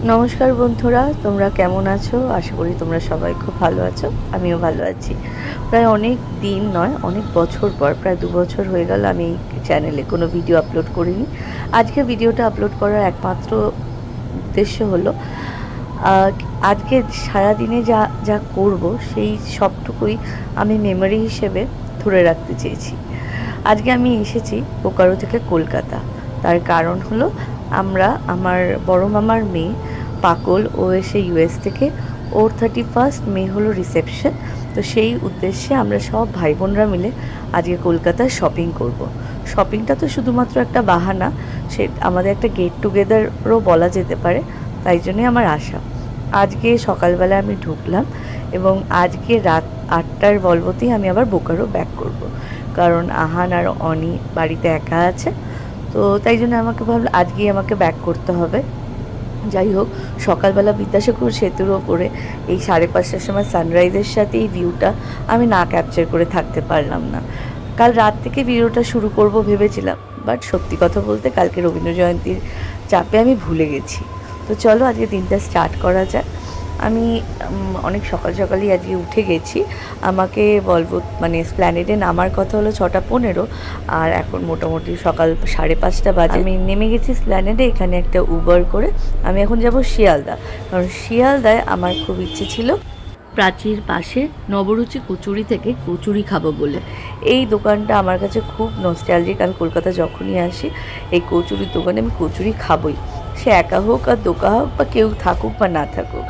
নমস্কার বন্ধুরা, তোমরা কেমন আছো? আশা করি তোমরা সবাই খুব ভালো আছো। আমিও ভালো আছি। প্রায় অনেক দিন নয়, অনেক বছর পর, প্রায় 2 বছর হয়ে গেল আমি এই চ্যানেলে কোনো ভিডিও আপলোড করিনি। আজকে ভিডিওটা আপলোড করার একমাত্র উদ্দেশ্য হলো আজকে সারাদিনে যা যা করব সেই সবটুকুই আমি মেমোরি হিসেবে ধরে রাখতে চেয়েছি। আজকে আমি এসেছি বোকারো থেকে কলকাতা। তার কারণ হলো আমার বড় মামার মেয়ে পাকল, ও এসে ইউএস থেকে, ওর 31 মে হলো রিসেপশন। তো সেই উদ্দেশ্যে আমরা সব ভাই বোনরা মিলে আজকে কলকাতায় শপিং করব। শপিংটা তো শুধুমাত্র একটা বাহানা, সে আমাদের একটা গেট টুগেদারও বলা যেতে পারে। তাই জন্যই আমার আশা। আজকে সকালবেলা আমি ঢুকলাম এবং আজকে রাত 8টার ভলভোতেই আমি আবার বোকারো ব্যাক করব। কারণ আহান আর অনি বাড়িতে একা আছে, তো তাই জন্য আমাকে ভাবলাম আজকেই আমাকে ব্যাক করতে হবে। যাই হোক, সকালবেলা বিদ্যাসাগর সেতুর ওপরে এই 5:30টার সময় সানরাইজের সাথে এই ভিউটা আমি না ক্যাপচার করে থাকতে পারলাম না। কাল রাত থেকে ভিডিওটা শুরু করব ভেবেছিলাম, বাট সত্যি কথা বলতে কালকে রবীন্দ্র জয়ন্তীর চাপে আমি ভুলে গেছি। তো চলো আজকে দিনটা স্টার্ট করা যাক। আমি অনেক সকালই আজকে উঠে গেছি। আমাকে স্প্ল্যানেডে নামার কথা হলো 6:15, আর এখন মোটামুটি সকাল 5:30 বাজে। আমি নেমে গেছি স্প্ল্যানেডে। এখানে একটা উবার করে আমি এখন যাব শিয়ালদা, কারণ শিয়ালদায় আমার খুব ইচ্ছে ছিল প্রাচীর পাশে নবরুচি কচুরি থেকে কচুরি খাবো বলে। এই দোকানটা আমার কাছে খুব নস্টালজিক। আমি কলকাতা যখনই আসি এই কচুরির দোকানে আমি কচুরি খাবই, সে একা হোক আর দোকা হোক বা কেউ থাকুক বা না থাকুক।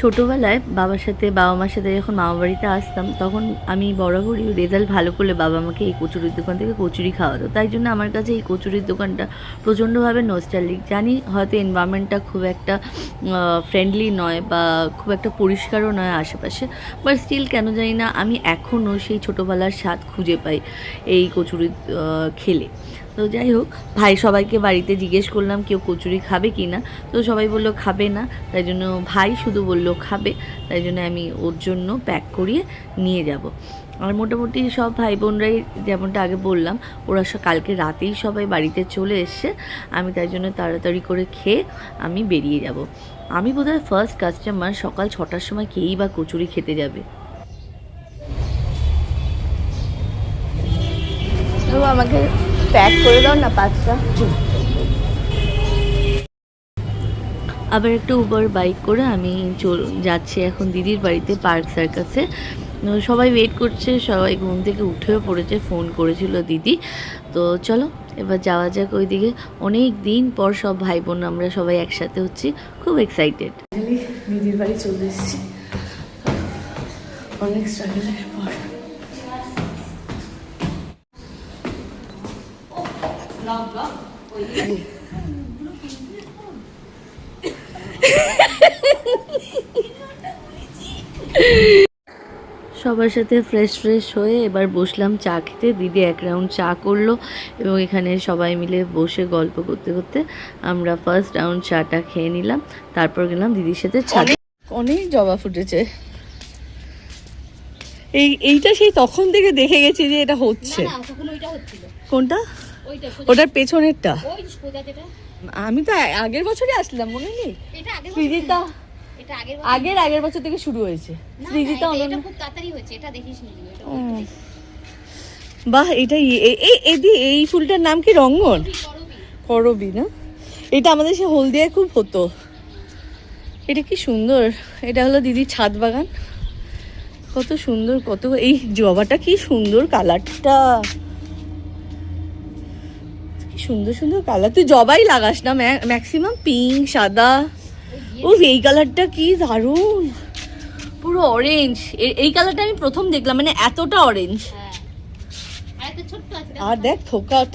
ছোটোবেলায় বাবা মার সাথে যখন মামা বাড়িতে আসতাম, তখন আমি বরাবরই রেজাল্ট ভালো করলে বাবা আমাকে এই কচুরির দোকান থেকে কচুরি খাওয়াতো। তাই জন্য আমার কাছে এই কচুরির দোকানটা প্রচণ্ডভাবে নস্টালজিক। জানি হয়তো এনভায়রনমেন্টটা খুব একটা ফ্রেন্ডলি নয় বা খুব একটা পরিষ্কারও নয় আশেপাশে, বাট স্টিল কেন জানি না আমি এখনও সেই ছোটোবেলার স্বাদ খুঁজে পাই এই কচুরি খেলে। তো যাই হোক, সবাইকে বাড়িতে জিজ্ঞেস করলাম কেউ কচুরি খাবে কি না, তো সবাই বললো খাবে না। তাই জন্য ভাই শুধু বললো খাবে, তাই জন্য আমি ওর জন্য প্যাক করিয়ে নিয়ে যাব। আর মোটামুটি সব ভাই বোনরাই, যেমনটা আগে বললাম, ওরা কালকে রাতেই সবাই বাড়িতে চলে এসছে। আমি তাই জন্য তাড়াতাড়ি করে খেয়ে আমি বেরিয়ে যাব। আমি বোধহয় ফার্স্ট কাস্টমার। সকাল 6টার সময় কেই বা কচুরি খেতে যাবে। তো আমাকে প্যাক করে দাও না 5টা। আবার একটা উবার বাইক করে আমি যাচ্ছি এখন দিদির বাড়িতে, পার্ক সার্কাসে। সবাই ওয়েট করছে, সবাই ঘুম থেকে উঠেও পড়েছে, ফোন করেছিল দিদি। তো চলো এবার যাওয়া যাক ওইদিকে। অনেক দিন পর সব ভাই বোন আমরা সবাই একসাথে হচ্ছি, খুব এক্সাইটেড। দিদির বাড়ি চলে এসেছি অনেক স্ট্রাগলের পর। সবার সাথে ফ্রেশ হয়ে এবার বসলাম চা খেতে। দিদি 1 রাউন্ড চা করলো এবং এখানে সবাই মিলে বসে গল্প করতে করতে আমরা ফার্স্ট রাউন্ড চাটা খেয়ে নিলাম। তারপর গেলাম দিদির সাথে ছাদে। অনেক জবা ফুটেছে। এইটা সেই তখন থেকে দেখে গেছি যে এটা হচ্ছে। কোনটা? ওটার পেছনেরটা। আমি তো আগের বছরই আসলাম, মনে নেই? সৃজিতা আগের বছর থেকে শুরু হয়েছে। সৃজিতা খুব তাড়াতাড়ি হয়েছে, এটা দেখিসনি? বাহ, এটা এই ফুলটার নাম কি? রঙ্গন, করবি না? এটা আমাদের সে হলদিয়ায় খুব হতো। এটা কি সুন্দর। এটা হলো দিদির ছাদ বাগান। কত সুন্দর, কত এই জবাটা কি সুন্দর কালারটা, কি সুন্দর কালার। তুই জবাই লাগাস না, ম্যাক্সিমাম পিঙ্ক, সাদা। ও এই কালারটা কি দারুণ, পুরো অরেঞ্জ। এই কালারটা আমি প্রথম দেখলাম, মানে এতটা অরেঞ্জ। আর দেখ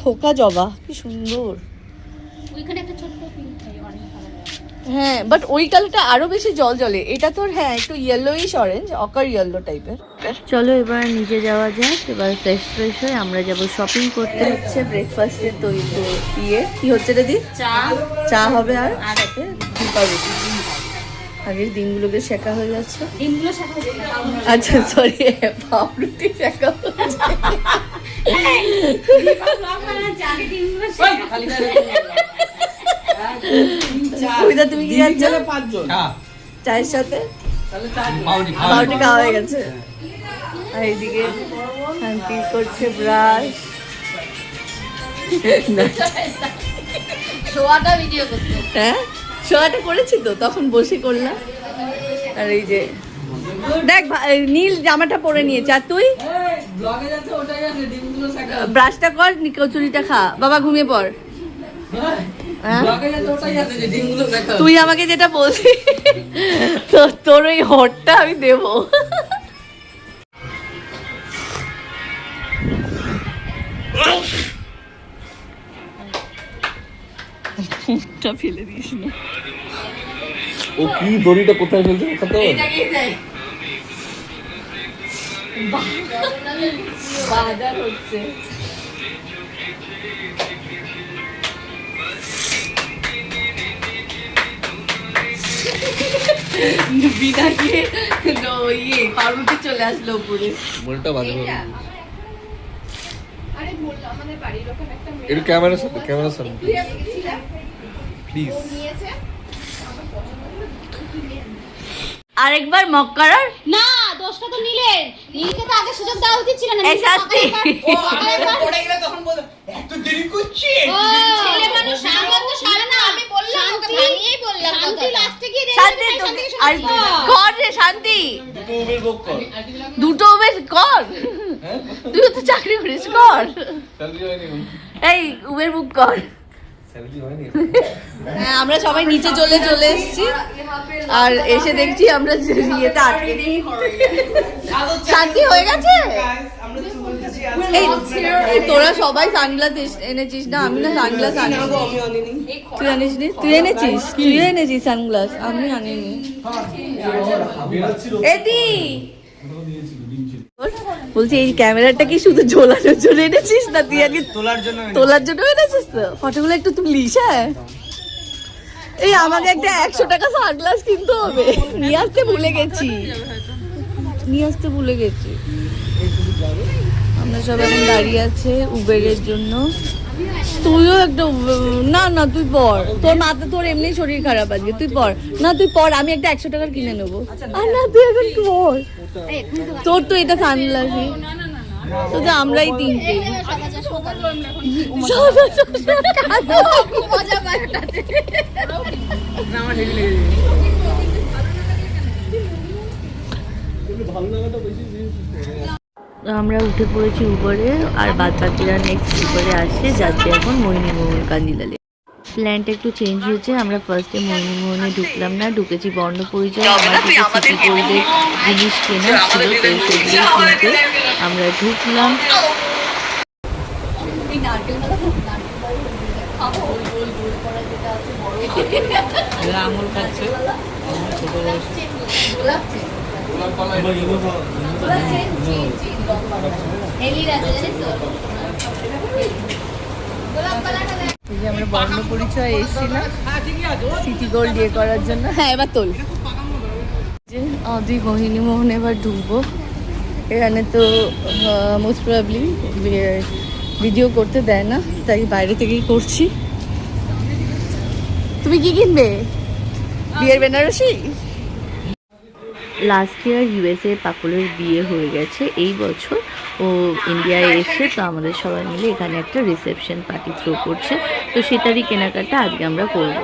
থোকা জবা কি সুন্দর। হ্যাঁ, বাট ওই কালারটা আরো বেশি জলে। এটা তোর হ্যাঁ একটু ইয়েলোইশ অরেঞ্জ, অকার ইয়েলো টাইপের। চলো এবার নিচে যাওয়া যাক। এবার ফ্রেশ হয়ে আমরা যাব শপিং করতে। হচ্ছে ব্রেকফাস্টের তৈরি কি হচ্ছে দিদি? চা হবে আর পাউরুটি। আগের ডিমগুলোকে শেখা হয়ে যাচ্ছে। আচ্ছা সরি, পাউরুটি শেখা হচ্ছে। কবিতা তুমি কি যাচ্ছ? চায়ের সাথে পাউরুটি খাওয়া হয়ে গেছে। আর এইদিকে শান্তি করছে ব্রাশ। শোয়াটা ভিডিও করতে, হ্যাঁ শোয়াটা করেছি তো, তখন বসে করলাম। আর এই যে দেখ নীল জামাটা পরে নিয়েছে। আর তুই ব্রাশটা কর, কচুরিটা খা, বাবা ঘুমিয়ে পড়। তুই আমাকে যেটা বলছি তোর ওই হটটা আমি দেবো। ফেলে দিস না। ও কি দড়িটা কোথায় ফেলছে? বাজার হচ্ছে। বিনা গিয়ে ইয়ে পাউরুটি চলে আসলো উপরে। বলটা বাজে হবে। আরে বললাম আমাদের বাড়ির ওখানে একটা মেয়ে একটু ক্যামেরার সামনে প্লিজ। নিয়েছে। আরেকবার মক্কারার না, দোষটা তো নীলের। নীলকে তো আগে সুযোগ দেওয়া উচিত ছিল না। এই শাস্তি। পড়ে গেলে তখন বলতো এত দেরি করছি। ছেলে মানুষ আমার তো সারা না, আমি বললাম ওকে ভাঙিয়েই বললাম। শান্তি লাস্টে গিয়ে শান্তি আর কর রে শান্তি, দুটো উবের বুক কর। দুটো উবের কর। তুই তো চাকরি করিস, কর। স্যালারি হয়নি। এই উবের বুক কর। স্যালারি হয়নি। হ্যাঁ আমরা সবাই নিচে চলে এসেছি। আর এসে দেখছি আমরা ইয়েতে আটকে। শান্তি হয়ে গেছে। আমরা চলতেছি এই এই তোরা সবাই সানগ্লাস এনেছিস না? আমি না সানগ্লাস আনি। আমি আনিনি। তুই আনিস নি? তুই এনেছিস? তুই এনেছিস সানগ্লাস, আমি আনিনি। এদি বলছি এই ক্যামেরাটা কি শুধু ঝোলানোর জন্য এনেছিস না তুই আগে তোলার জন্য এনেছিস? তো ফটোগুলো একটু তুলিস। হ্যাঁ এই আমাকে একটা 100 টাকা সানগ্লাস কিনতে হবে, নিয়ে আসতে ভুলে গেছি। আমরা সব এখন দাঁড়িয়ে আছে উবেরের জন্য। তুইও একটা না না তুই পড়, তোর মাথা, তোর এমনি শরীর খারাপ আজকে, তুই পড় না, তুই পড়, আমি একটা 100 টাকার কিনে নেবো। আর না তুই এখন পড়, তোর তো এটা সানগ্লাসই তো, যে আমরাই তিনটে মজা পায় ওটাতে। আমরা উঠে পড়েছি উবরে, আর বাদ বাকিরা নেক্সট উবরে আসছে, যাচ্ছে এখন মৈনীমোহন কাঞ্জিলালে। প্ল্যানটা একটু চেঞ্জ হয়েছে। আমরা ফার্স্টে মৈনীমোহনে ঢুকলাম না, ঢুকেছি বর্ণ পরিচয়। আমাদের সিটি গোল্ডের জিনিস কেনা ছিল, তো সেগুলো কিনতে আমরা ঢুকলাম। আঙুল খাচ্ছে ছোট বয়সে। আমরা বর্ণ পরিচয় এসেছিলাম সিটি গোল্ড ইয়ে করার জন্য। হ্যাঁ এবার তোল। দুই মোহিনীমোহন এবার ঢুকবো। এখানে তো মোস্ট প্রবাবলি ভিডিও করতে দেয় না, তাই বাইরে থেকেই করছি। তুমি কি কিনবে? বিয়ের বেনারসি? লাস্ট ইয়ার ইউএসএ পাকুলের বিয়ে হয়ে গেছে, এই বছর ও ইন্ডিয়ায় এসে, তো আমাদের সবাই মিলে এখানে একটা রিসেপশন পার্টি থ্রো করছে, তো সেটারই কেনাকাটা আজকে আমরা করবো।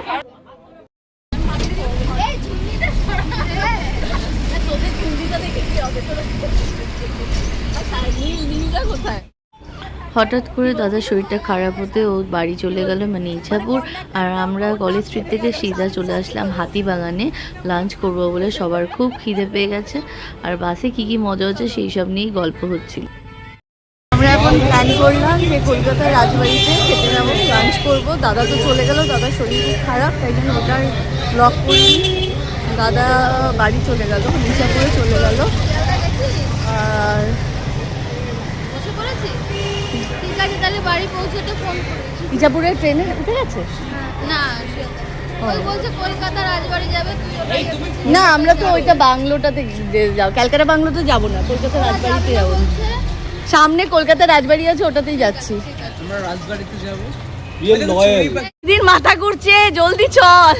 হঠাৎ করে দাদার শরীরটা খারাপ হতে ও বাড়ি চলে গেল, মানে ইছাপুর। আর আমরা কলেজ স্ট্রিট থেকে সিধা চলে আসলাম হাতিবাগানে লাঞ্চ করব বলে। সবার খুব খিদে পেয়ে গেছে, আর বাসে কি কি মজা হচ্ছে সেই সব নিয়েই গল্প হচ্ছিল। আমরা এখন প্ল্যান করলাম যে কলকাতার রাজবাড়িতে খেতে যাবো, লাঞ্চ করব। দাদা তো চলে গেল, দাদার শরীর খুব খারাপ, তাই জন্য ওটার ব্লগ করিনি। দাদা বাড়ি চলে গেল, ইছাপুরে চলে গেল। আর তাহলে বাড়ি পৌঁছতে ফোন করেছি। ইছাপুরের ট্রেনে উঠে গেছে না, ওই বলছে কলকাতা রাজবাড়ি যাবে। না আমরা তো ওইটা বাংলোটাতে যাও, ক্যালকাটা বাংলোতে যাবো না, কলকাতা রাজবাড়িতে যাবো। সামনে কলকাতা রাজবাড়ি আছে, ওটাতেই যাচ্ছি। আমরা রাজবাড়িতে যাবো। দিন মাথা ঘুরছে, জলদি চল।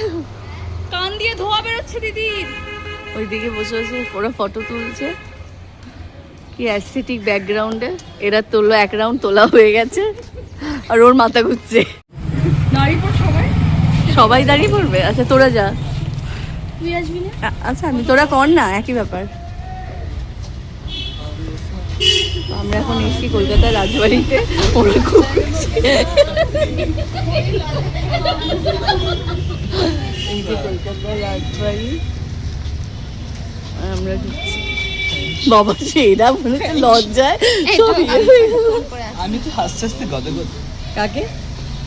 কান দিয়ে ধোয়া বেরোচ্ছে দিদির। ওইদিকে বসে বসে ওরা ফটো তুলছে, কি অ্যাস্থেটিক ব্যাকগ্রাউন্ডে। এরা তোলো, এক রাউন্ড তোলা হয়ে গেছে আর ওর মাথা ঘুরছে। দাঁড়িয়ে পড় সবাই। সবাই দাঁড়িয়ে পড়বে? আচ্ছা তোরা যা। তুই আসবি না? আচ্ছা আমি, তোরা কর না, একই ব্যাপার। আমরা এখন এসেছি কলকাতার রাজবাড়িতে। ওরা খুব খুশি। এই যে কলকাতার রাজবাড়ি, আর আমরা ঢুকছি। বাবা সেরা মনে হচ্ছে লজ্জায় সব ইয়ে হয়ে গেল। আমি তো হাসতে হাসতে গদগদ। কাকে?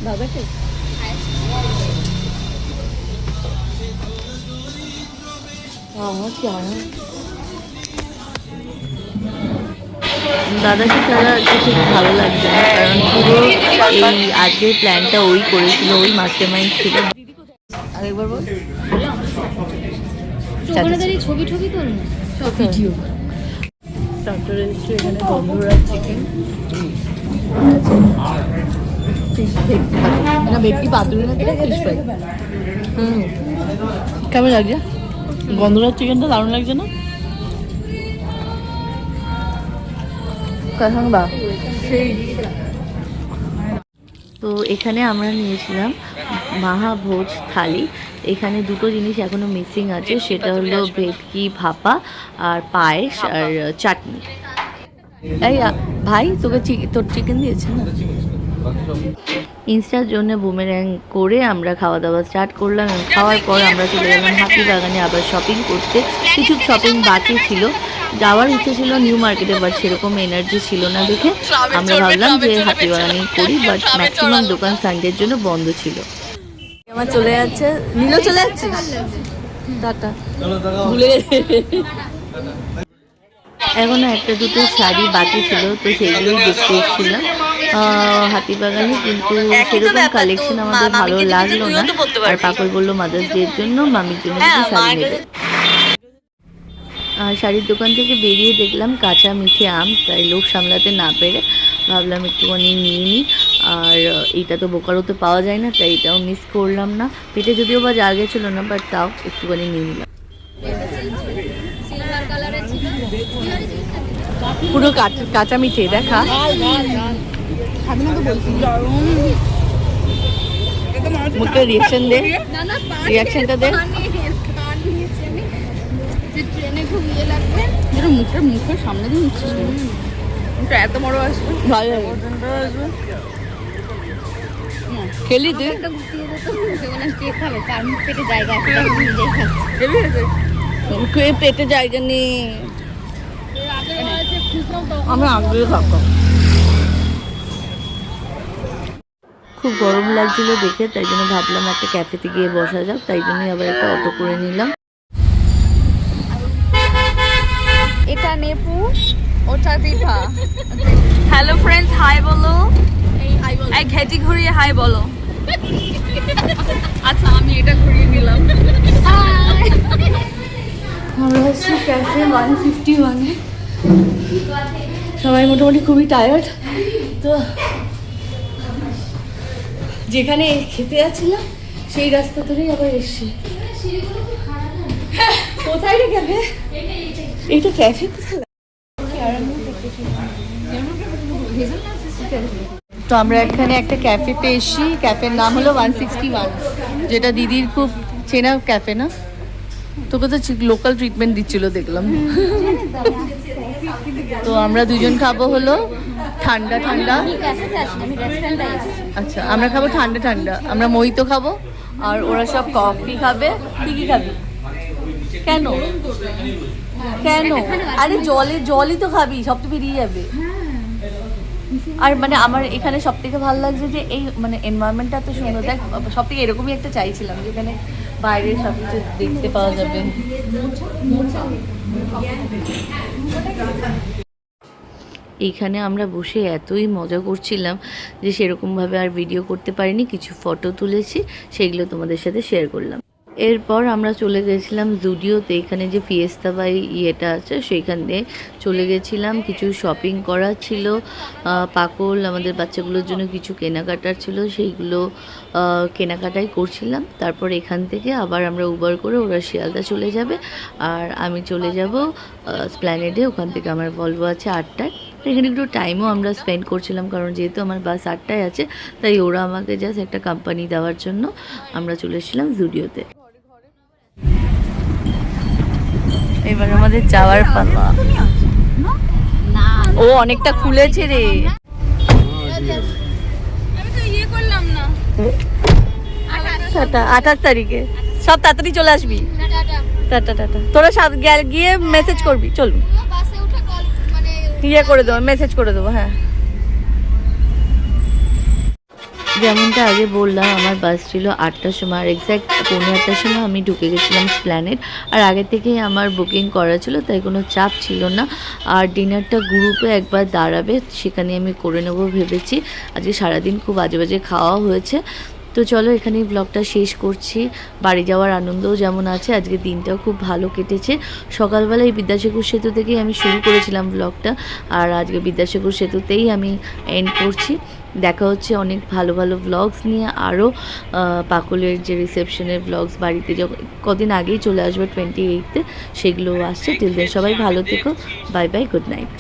দাদাকে? দাদাকে ছাড়া কিছু ভালো লাগছে না, কারণ পুরো এই আজকের প্ল্যানটা ওই করেছিল, ওই মাস্টার মাইন্ড ছিল। আরেকবার বল। ওখানে দাঁড়িয়ে ছবি ছবি তোল না, সব ভিডিও। তারপরে এসছে এখানে বন্ধুরা চিকেন, এটা ভেটকি পাতুরি না, ফিশ ফ্রাই। কেমন লাগছে? গন্ধরাজ চিকেনটা দারুণ লাগছে না? কথা বা তো এখানে আমরা নিয়েছিলাম মহাভোজ থালি। এখানে দুটো জিনিস এখনো মিসিং আছে, সেটা হলো ভেটকি ভাপা আর পায়েস আর চাটনি। এই ভাই তোকে তোর চিকেন দিয়েছে না? ইনস্টার জন্য বুমেরাং করে আমরা খাওয়া দাওয়া স্টার্ট করলাম, এবং খাওয়ার পর আমরা চলে গেলাম হাতিবাগানে আবার শপিং করতে। কিছু শপিং বাকি ছিল, যাওয়ার ইচ্ছে ছিল নিউ মার্কেটে, বাট সেরকম এনার্জি ছিল না দেখে আমরা ভাবলাম যে হাতিবাগানেই করি, বাট ম্যাক্সিমাম দোকান সানডের জন্য বন্ধ ছিল। আমার চলে যাচ্ছে, নীলও চলে যাচ্ছে, টাটা ভুলে গেছে। এখনো একটা দুটো শাড়ি বাকি ছিল, তো সেইগুলোই দেখতে এসেছিলাম হাতিবাগানে, কিন্তু সেরকম কালেকশন আমাদের ভালো লাগলো না। আর পাকল বললো মাদার্স ডে এর জন্য মামির জন্য কিছু শাড়ি নেবে। আর শাড়ির দোকান থেকে বেরিয়ে দেখলাম কাঁচা মিঠে আম, তাই লোভ সামলাতে না পেরে ভাবলাম একটুখানি নিয়ে নিই। আর এইটা তো বোকারোতে পাওয়া যায় না, তাই এটাও মিস করলাম না। পেটে যদিও বা জায়গা ছিল না, বাট তাও একটুখানি নিয়ে নিলাম। পুরো কাঁচা মিঠে দেখা। মুখে রিয়াকশন দে, রিয়াকশনটা দে। মুখের সামনে দিয়ে নিচ্ছিস, মুখটা এত বড় আসবে, ভালো লাগে। খেলি তুই? পেটে জায়গা নেই, আমি আগ্রহে থাকবো। খুব গরম লাগছিল দেখে, তাই জন্য ভাবলাম একটা ক্যাফেতে গিয়ে বসা যাক, তাই জন্যই আবার একটা অটো করে নিলাম। এটা নেপু, ওটা দীপা। হ্যালো ফ্রেন্ডস, হাই বলো। এই ঘেটি ঘুরিয়ে হাই বলো। আচ্ছা আমি এটা ঘুরিয়ে নিলাম। আমরা হচ্ছে ক্যাফে 151-এ। সবাই মোটামুটি খুবই টায়ার্ড, তো যেখানে খেতে যাচ্ছিলাম সেই রাস্তা ধরেই আবার এসছি। কোথায় রে ক্যাফে? এইটা ক্যাফে কোথায়? তো আমরা এখানে একটা ক্যাফেতে এসেছি, ক্যাফের নাম হলো 161, যেটা দিদির খুব চেনা ক্যাফে না? তোকে তো লোকাল ট্রিটমেন্ট দিচ্ছিল দেখলাম। তো আমরা দুজন খাবো হলো ঠান্ডা ঠান্ডা। আচ্ছা আমরা খাবো ঠান্ডা ঠান্ডা, আমরা মোহিতো খাবো আর ওরা সব কফি খাবে। তুই কি খাবি? কেন কেন? আরে জলই তো খাবি, সব তো বেরিয়ে যাবে। আর মানে আমার এখানে সব থেকে ভালো লাগছে যে এই মানে এনভায়রনমেন্টটা এত সুন্দর। দেখ সব থেকে এরকমই একটা চাইছিলাম, যেখানে বাইরে সব কিছু দেখতে পাওয়া যাবে। এইখানে আমরা বসে এতই মজা করছিলাম যে সেরকমভাবে আর ভিডিও করতে পারিনি, কিছু ফটো তুলেছি, সেগুলো তোমাদের সাথে শেয়ার করলাম। এরপর আমরা চলে গেছিলাম জুডিওতে, এখানে যে ফিয়েস্তা বা ইয়েটা আছে সেইখান দিয়ে চলে গেছিলাম। কিছু শপিং করার ছিল, পাকল আমাদের বাচ্চাগুলোর জন্য কিছু কেনাকাটার ছিল, সেইগুলো কেনাকাটাই করছিলাম। তারপর এখান থেকে আবার আমরা উবার করে, ওরা শিয়ালদা চলে যাবে আর আমি চলে যাব স্প্ল্যানেডে। ওখান থেকে আমার ভলভো আছে 8টায়। এখানে একটু টাইমও আমরা স্পেন্ড করছিলাম, কারণ যেহেতু আমার বাস 8টায় আছে, তাই ওরা আমাকে জাস্ট একটা কোম্পানি দেওয়ার জন্য আমরা চলে এসেছিলাম জুডিওতে। এবার আমাদের যাওয়ার পালা। ও অনেকটা খুলেছে রে। আমি তো ইয়ে করলাম না। টাটা, 28 তারিখে সব তাড়াতাড়ি চলে আসবি। Tata tata. তোরা সব গিয়ে মেসেজ করবি, চলবি বাসে উঠে কল মানে ইয়ে করে দেবো, মেসেজ করে দেবো। হ্যাঁ, যেমনটা আগে বললাম, আমার বাস ছিল 8টার সময়, আর এক্স্যাক্ট 8:45টার সময় আমি ঢুকে গেছিলাম স্প্ল্যানেড। আর আগে থেকেই আমার বুকিং করা ছিল, তাই কোনো চাপ ছিল না। আর ডিনারটা গ্রুপে একবার দাঁড়াবে, সেখানে আমি করে নেবো ভেবেছি। আজকে সারাদিন খুব বাজে বাজে খাওয়া হয়েছে। তো চলো এখানেই ব্লগটা শেষ করছি। বাড়ি যাওয়ার আনন্দও যেমন আছে, আজকে দিনটাও খুব ভালো কেটেছে। সকালবেলা এই বিদ্যাসাগর সেতু থেকেই আমি শুরু করেছিলাম ব্লগটা, আর আজকে বিদ্যাসাগর সেতুতেই আমি এন্ড করছি। দেখা হচ্ছে অনেক ভালো ভালো ব্লগস নিয়ে, আরও পাকলের যে রিসেপশনের ব্লগস, বাড়িতে যখন কদিন আগেই চলে আসবে 28তে, সেগুলোও আসছে। টিল দেন সবাই ভালো থেকো, বাই বাই, গুড নাইট।